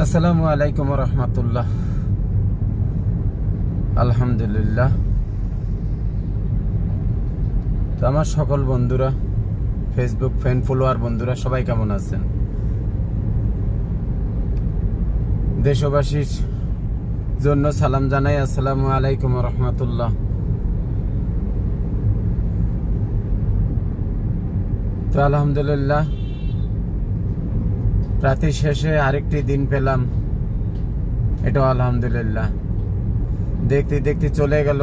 আসসালামু আলাইকুম রহমতুল্লাহ। আলহামদুলিল্লাহ। তো আমার সকল বন্ধুরা, ফেসবুক ফ্যান ফলোয়ার বন্ধুরা সবাই কেমন আছেন? দেশবাসীর জন্য সালাম জানাই, আসসালামু আলাইকুম রহমতুল্লাহ। তো আলহামদুলিল্লাহ, রাতের শেষে আরেকটি দিন পেলাম, এটাও আলহামদুলিল্লাহ। দেখতে দেখতে চলে গেল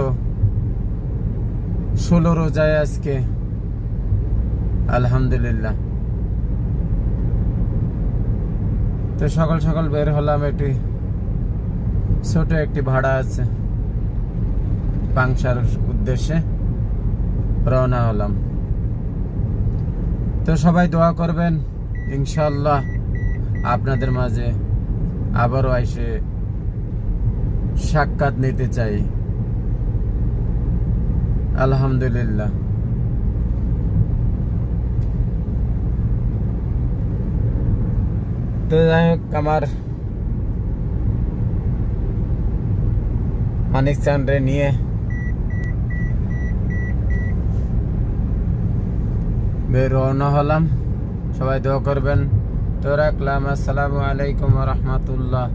16 রোজায় আজকে, আলহামদুলিল্লাহ। তো সকাল সকাল বের হলাম, একটি ছোট একটি ভাড়া আছে, পাংশার উদ্দেশ্যে রওনা হলাম। তো সবাই দোয়া করবেন, ইনশাআল্লাহ আপনাদের মাঝে আবারও এসে সাক্ষাৎ নিতে চাই, আলহামদুলিল্লাহ। তো যাই হোক, আমার মানিক চান্দ্রে নিয়ে বের রওনা হলাম। সবাই দোয়া করবেন। তো রাখলাম, আসসালামু আলাইকুম রহমতুল্লাহ।